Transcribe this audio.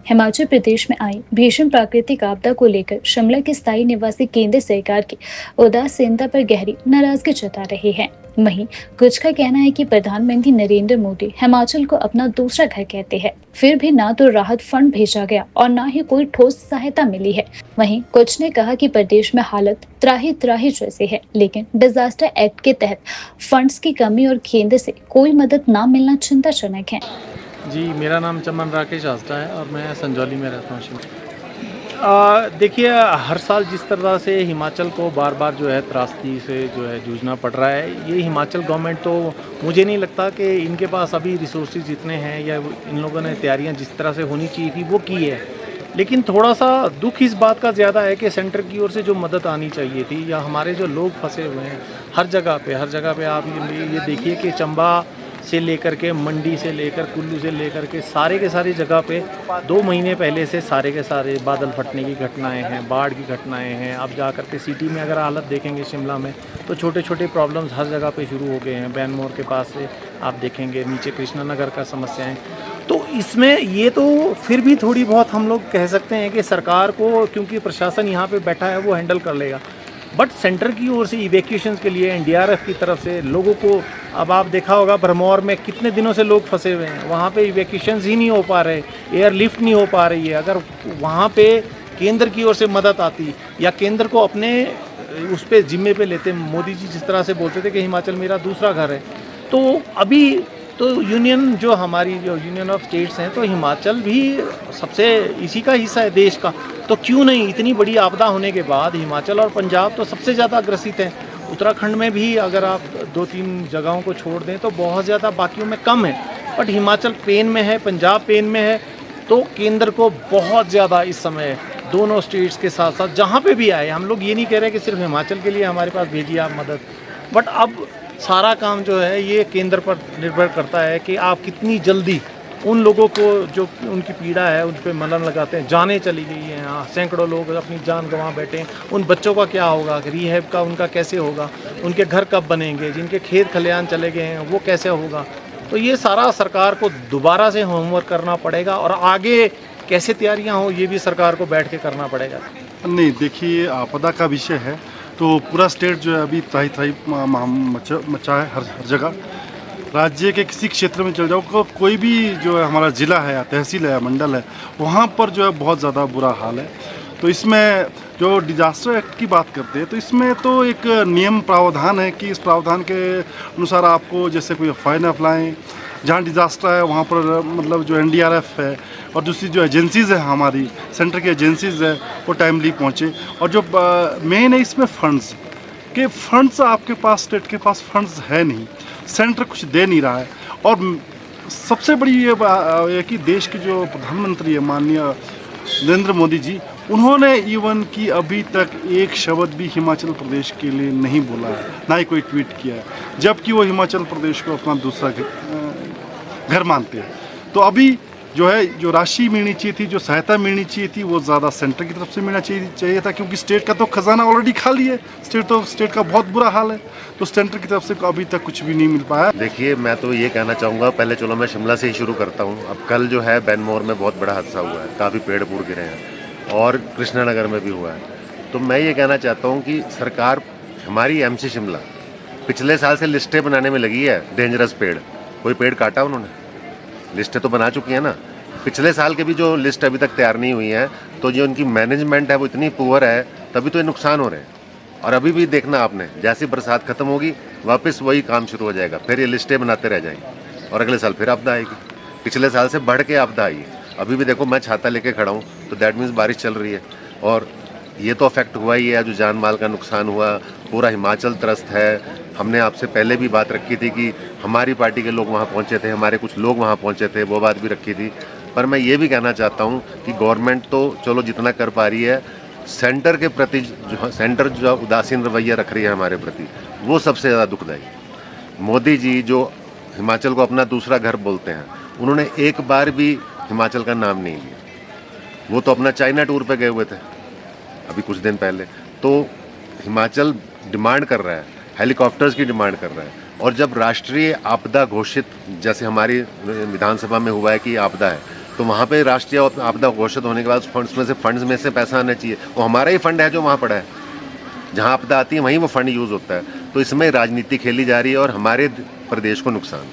हिमाचल प्रदेश में आई भीषण प्राकृतिक आपदा को लेकर शिमला के स्थायी निवासी केंद्र सरकार की उदासीनता पर गहरी नाराजगी जता रहे हैं। वहीं कुछ का कहना है कि प्रधानमंत्री नरेंद्र मोदी हिमाचल को अपना दूसरा घर कहते हैं, फिर भी ना तो राहत फंड भेजा गया और ना ही कोई ठोस सहायता मिली है। वहीं कुछ ने कहा कि प्रदेश में हालत त्राही त्राही जैसे है, लेकिन डिजास्टर एक्ट के तहत फंड्स की कमी और केंद्र से कोई मदद न मिलना चिंताजनक है। जी, मेरा नाम चमन राकेश आस्था है और मैं संजौली में रहता हूँ शिमला। देखिए, हर साल जिस तरह से हिमाचल को बार बार जो है त्रासदी से जो है जूझना पड़ रहा है, ये हिमाचल गवर्नमेंट तो मुझे नहीं लगता कि इनके पास अभी रिसोर्सेज इतने हैं या इन लोगों ने तैयारियां जिस तरह से होनी चाहिए थी वो की है। लेकिन थोड़ा सा दुख इस बात का ज़्यादा है कि सेंटर की ओर से जो मदद आनी चाहिए थी, या हमारे जो लोग फंसे हुए हैं हर जगह पे आप ये देखिए कि चंबा से लेकर के मंडी से लेकर कुल्लू से लेकर के सारे जगह पे 2 महीने पहले से सारे के सारे बादल फटने की घटनाएं हैं, बाढ़ की घटनाएं हैं। अब जा कर के सिटी में अगर हालत देखेंगे शिमला में, तो छोटे छोटे प्रॉब्लम्स हर जगह पे शुरू हो गए हैं। बैनमोर के पास से आप देखेंगे नीचे कृष्णा नगर का समस्याएं। तो इसमें ये तो फिर भी थोड़ी बहुत हम लोग कह सकते हैं कि सरकार को, क्योंकि प्रशासन यहाँ पे बैठा है, वो हैंडल कर लेगा। बट सेंटर की ओर से इवैक्यूएशन के लिए एनडीआरएफ की तरफ से लोगों को, अब आप देखा होगा भरमौर में कितने दिनों से लोग फंसे हुए हैं, वहाँ पे इवैक्यूएशन ही नहीं हो पा रहे, एयरलिफ्ट नहीं हो पा रही है। अगर वहाँ पे केंद्र की ओर से मदद आती या केंद्र को अपने उस पर जिम्मे पे लेते, मोदी जी जिस तरह से बोलते थे कि हिमाचल मेरा दूसरा घर है, तो अभी तो यूनियन जो हमारी जो यूनियन ऑफ स्टेट्स हैं, तो हिमाचल भी सबसे इसी का हिस्सा है देश का। तो क्यों नहीं, इतनी बड़ी आपदा होने के बाद हिमाचल और पंजाब तो सबसे ज़्यादा ग्रसित हैं। उत्तराखंड में भी अगर आप 2-3 जगहों को छोड़ दें तो बहुत ज़्यादा बाकियों में कम है, बट हिमाचल पेन में है, पंजाब पेन में है। तो केंद्र को बहुत ज़्यादा इस समय दोनों स्टेट्स के साथ साथ जहाँ पे भी आए, हम लोग ये नहीं कह रहे कि सिर्फ हिमाचल के लिए हमारे पास भेजिए आप मदद, बट अब सारा काम जो है ये केंद्र पर निर्भर करता है कि आप कितनी जल्दी उन लोगों को जो उनकी पीड़ा है उन पर मलम लगाते हैं। जानें चली गई हैं, हाँ, सैकड़ों लोग अपनी जान गंवा बैठे हैं। उन बच्चों का क्या होगा, रिहैब का उनका कैसे होगा, उनके घर कब बनेंगे, जिनके खेत खलिहान चले गए हैं वो कैसे होगा। तो ये सारा सरकार को दोबारा से होमवर्क करना पड़ेगा, और आगे कैसे तैयारियाँ हो ये भी सरकार को बैठ के करना पड़ेगा। नहीं, देखिए, आपदा का विषय है तो पूरा स्टेट जो है अभी त्राही त्राही मचा है हर जगह। राज्य के किसी क्षेत्र में चल जाओ, कोई भी जो है हमारा ज़िला है या तहसील है या मंडल है, वहाँ पर जो है बहुत ज़्यादा बुरा हाल है। तो इसमें जो डिजास्टर एक्ट की बात करते हैं, तो इसमें तो एक नियम प्रावधान है कि इस प्रावधान के अनुसार आपको जैसे कोई एफ ना फैलाएँ, जहाँ डिज़ास्टर है वहाँ पर मतलब जो एनडीआरएफ है और दूसरी जो एजेंसीज़ है हमारी सेंटर की एजेंसीज़ है वो टाइमली पहुँचे। और जो मेन है इसमें फंड्स आपके पास, स्टेट के पास फंड्स है नहीं, सेंटर कुछ दे नहीं रहा है। और सबसे बड़ी ये है कि देश के जो प्रधानमंत्री है माननीय नरेंद्र मोदी जी, उन्होंने इवन कि अभी तक एक शब्द भी हिमाचल प्रदेश के लिए नहीं बोला है, ना ही कोई ट्वीट किया है, जबकि वो हिमाचल प्रदेश को अपना दूसरा घर मानते हैं। तो अभी जो है, जो राशि मिलनी चाहिए थी, जो सहायता मिलनी चाहिए थी, वो ज़्यादा सेंटर की तरफ से मिलना चाहिए था, क्योंकि स्टेट का तो खजाना ऑलरेडी खाली है। स्टेट का बहुत बुरा हाल है, तो सेंटर की तरफ से अभी तक कुछ भी नहीं मिल पाया। देखिए, मैं तो ये कहना चाहूँगा, पहले चलो मैं शिमला से ही शुरू करता हूँ। अब कल जो है बैनमोर में बहुत बड़ा हादसा हुआ है, काफ़ी पेड़ पूड़ गिरे हैं, और कृष्णा नगर में भी हुआ है। तो मैं ये कहना चाहता हूँ कि सरकार, हमारी एमसी शिमला पिछले साल से लिस्टें बनाने में लगी है। डेंजरस पेड़, कोई पेड़ काटा उन्होंने? लिस्टें तो बना चुकी है ना। पिछले साल के भी जो लिस्ट अभी तक तैयार नहीं हुई है, तो जो उनकी मैनेजमेंट है वो इतनी पुअर है, तभी तो ये नुकसान हो रहे हैं। और अभी भी देखना आपने, जैसी बरसात खत्म होगी वापस वही काम शुरू हो जाएगा, फिर ये लिस्टें बनाते रह जाएंगे और अगले साल फिर आपदा आएगी। पिछले साल से बढ़ के आपदा आई है। अभी भी देखो, मैं छाता लेके खड़ा हूँ, तो दैट मीन्स बारिश चल रही है, और ये तो अफेक्ट हुआ ही है। जो जान माल का नुकसान हुआ, पूरा हिमाचल त्रस्त है। हमने आपसे पहले भी बात रखी थी कि हमारी पार्टी के लोग वहाँ पहुँचे थे, हमारे कुछ लोग वहाँ पहुँचे थे, वो बात भी रखी थी। पर मैं ये भी कहना चाहता हूँ कि गवर्नमेंट तो चलो जितना कर पा रही है, सेंटर के प्रति सेंटर जो उदासीन रवैया रख रही है हमारे प्रति, वो सबसे ज़्यादा दुखदायी। मोदी जी जो हिमाचल को अपना दूसरा घर बोलते हैं, उन्होंने एक बार भी हिमाचल का नाम नहीं लिया। वो तो अपना चाइना टूर पे गए हुए थे अभी कुछ दिन पहले। तो हिमाचल डिमांड कर रहा है, हेलीकॉप्टर्स की डिमांड कर रहा है, और जब राष्ट्रीय आपदा घोषित, जैसे हमारी विधानसभा में हुआ है कि आपदा है, तो वहाँ पे राष्ट्रीय आपदा घोषित होने के बाद फंड्स में से पैसा आना चाहिए। वो हमारा ही फंड है जो वहाँ पड़ा है, जहाँ आपदा आती है वहीं वो फंड यूज़ होता है। तो इसमें राजनीति खेली जा रही है और हमारे प्रदेश को नुकसान।